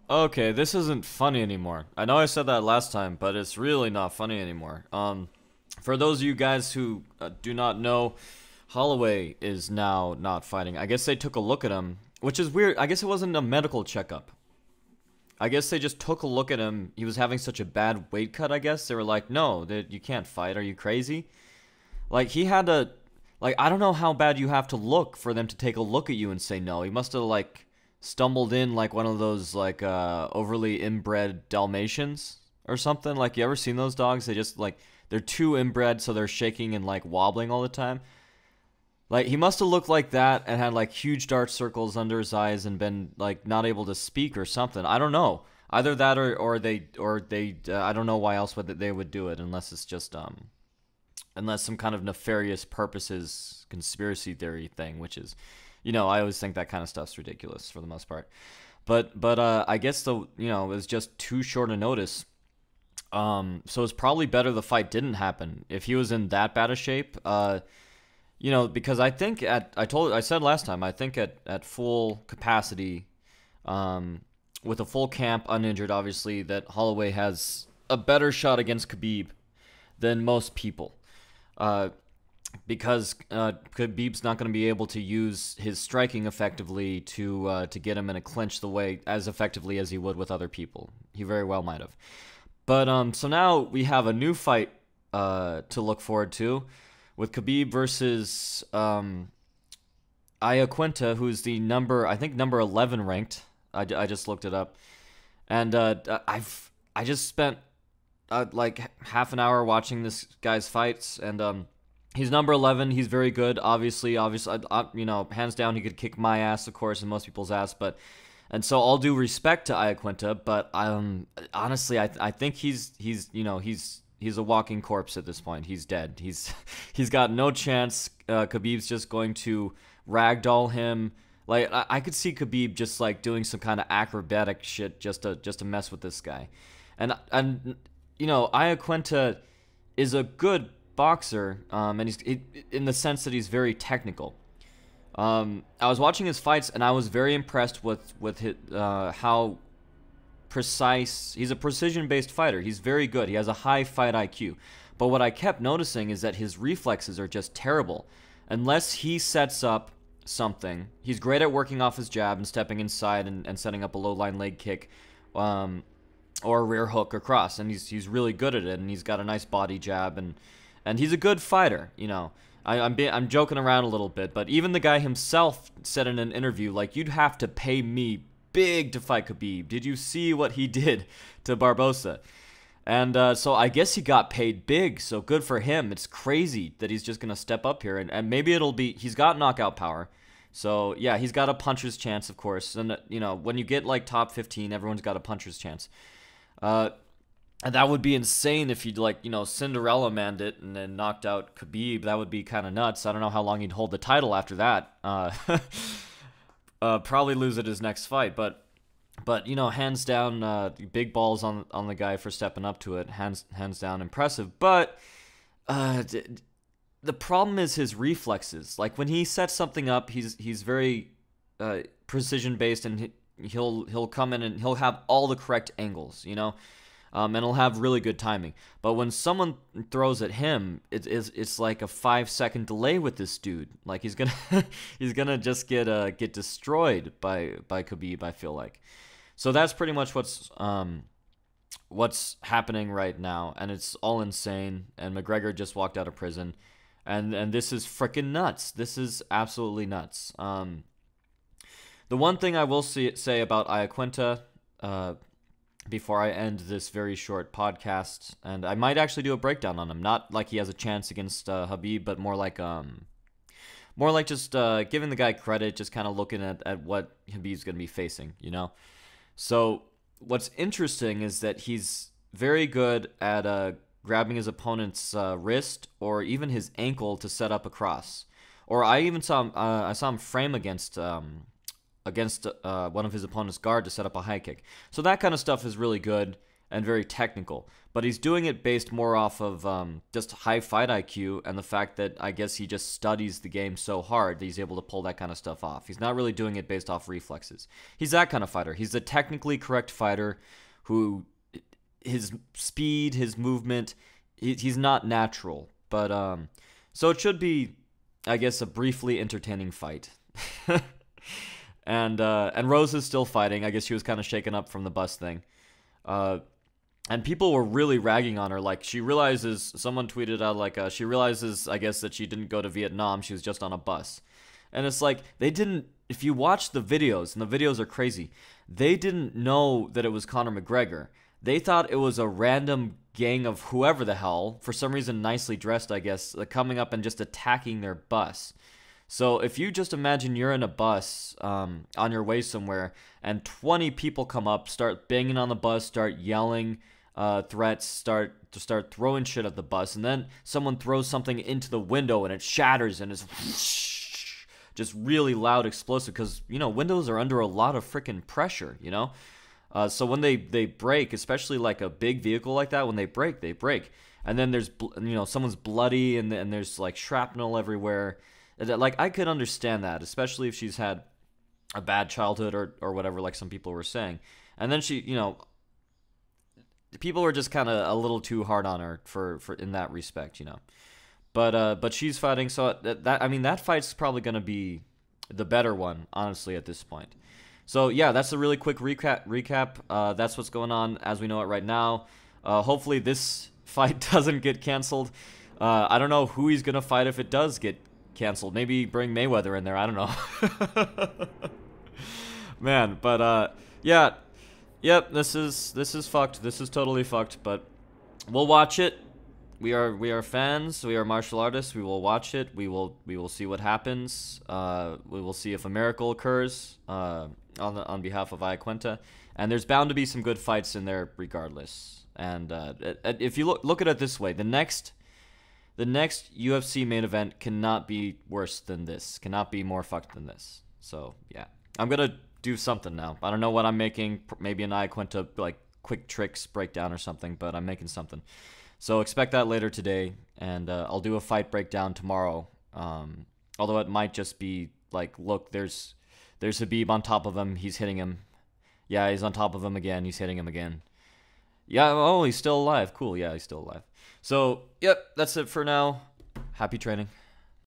Okay, this isn't funny anymore. I know I said that last time, but it's really not funny anymore. For those of you guys who do not know, Holloway is now not fighting. I guess they took a look at him, which is weird. I guess it wasn't a medical checkup. I guess they just took a look at him. He was having such a bad weight cut, I guess. They were like, no, you can't fight. Are you crazy? Like, he had to, like, I don't know how bad you have to look for them to take a look at you and say no. He must have, like, stumbled in like one of those, like, overly inbred Dalmatians or something. Like, you ever seen those dogs? They just, like, they're too inbred, so they're shaking and, like, wobbling all the time. Like, he must have looked like that and had, like, huge dark circles under his eyes and been, like, not able to speak or something. I don't know. Either that or they I don't know why else would they would do it unless it's just unless some kind of nefarious purposes conspiracy theory thing, which is, I always think that kind of stuff's ridiculous for the most part. But I guess it was just too short a notice. So it's probably better the fight didn't happen if he was in that bad a shape. Because I think I said last time, I think at full capacity, with a full camp, uninjured, obviously, that Holloway has a better shot against Khabib than most people. Because Khabib's not going to be able to use his striking effectively to get him in a clinch the way as effectively as he would with other people. He very well might have. But so now we have a new fight to look forward to with Khabib versus Iaquinta, who's the number 11 ranked. I just looked it up, and I just spent like half an hour watching this guy's fights, and he's number 11. He's very good. Obviously, hands down, he could kick my ass, of course, and most people's ass. And so all due respect to Iaquinta, but honestly, I think he's a walking corpse at this point. He's dead. He's got no chance. Khabib's just going to ragdoll him. Like, I could see Khabib just like doing some kind of acrobatic shit just to mess with this guy, and Iaquinta is a good boxer, and he's in the sense that he's very technical. I was watching his fights, and I was very impressed with how precise. He's a precision-based fighter. He's very good. He has a high fight IQ. But what I kept noticing is that his reflexes are just terrible. Unless he sets up something, he's great at working off his jab and stepping inside and setting up a low-line leg kick, or a rear hook or cross, and he's really good at it, and he's got a nice body jab, and he's a good fighter. I'm joking around a little bit, but even the guy himself said in an interview, like, you'd have to pay me big to fight Khabib. Did you see what he did to Barbosa? And so I guess he got paid big, so good for him. It's crazy that he's just going to step up here, and maybe he's got knockout power. So, yeah, he's got a puncher's chance, of course. And, when you get, like, top 15, everyone's got a puncher's chance. And that would be insane if he'd, like, Cinderella manned it and then knocked out Khabib. That would be kind of nuts. I don't know how long he'd hold the title after that. Probably lose at his next fight, but hands down, big balls on the guy for stepping up to it. Hands down, impressive. But the problem is his reflexes. Like, when he sets something up, he's very precision based, and he'll come in and he'll have all the correct angles, and he'll have really good timing. But when someone throws at him, it's like a 5-second delay with this dude. Like, he's gonna just get destroyed by Khabib, I feel like. So that's pretty much what's happening right now, and it's all insane. And McGregor just walked out of prison, and this is freaking nuts. This is absolutely nuts. The one thing I will say about Iaquinta, before I end this very short podcast, and I might actually do a breakdown on him, not like he has a chance against Khabib, but more like just giving the guy credit, just kind of looking at what Khabib's going to be facing, So what's interesting is that he's very good at grabbing his opponent's wrist or even his ankle to set up a cross. Or I saw him frame against one of his opponent's guard to set up a high kick. So that kind of stuff is really good. and very technical. But he's doing it based more off of just high fight IQ and the fact that I guess he just studies the game so hard that he's able to pull that kind of stuff off. He's not really doing it based off reflexes. He's that kind of fighter. He's a technically correct fighter who, his speed, his movement, he's not natural. But so it should be, I guess, a briefly entertaining fight. And Rose is still fighting. I guess she was kind of shaken up from the bus thing. And people were really ragging on her. Like, she realizes, someone tweeted out, like, she realizes, I guess, that she didn't go to Vietnam. She was just on a bus. And it's like, they didn't, if you watch the videos, and the videos are crazy, they didn't know that it was Conor McGregor. They thought it was a random gang of whoever the hell, for some reason nicely dressed, I guess, coming up and just attacking their bus. So if you just imagine you're in a bus on your way somewhere, and 20 people come up, start banging on the bus, start yelling threats, start throwing shit at the bus, and then someone throws something into the window and it shatters and it's just really loud, explosive, because, you know, windows are under a lot of freaking pressure, you know? So when they break, especially like a big vehicle like that, when they break. And then there's, you know, someone's bloody and there's like shrapnel everywhere. Like, I could understand that, especially if she's had a bad childhood or whatever, like some people were saying. And then she, you know, people were just kind of a little too hard on her for in that respect, you know. But she's fighting, so that fight's probably going to be the better one, honestly, at this point. So yeah, that's a really quick recap. That's what's going on as we know it right now. Hopefully this fight doesn't get canceled. I don't know who he's going to fight if it does get canceled. Maybe bring Mayweather in there. I don't know. Man, but yeah. Yep, this is fucked. This is totally fucked, but we'll watch it. We are fans. We are martial artists. We will watch it. We will see what happens. We will see if a miracle occurs on behalf of Iaquinta. And there's bound to be some good fights in there regardless. And if you look at it this way, the next UFC main event cannot be worse than this. Cannot be more fucked than this. So, yeah. I'm going to do something now. I don't know what I'm making. Maybe an Iaquinta, like, quick tricks breakdown or something, but I'm making something. So expect that later today, and I'll do a fight breakdown tomorrow. Although it might just be, like, look, there's Khabib on top of him. He's hitting him. Yeah, he's on top of him again. He's hitting him again. Yeah, oh, he's still alive. Cool, yeah, he's still alive. So, yep, that's it for now. Happy training.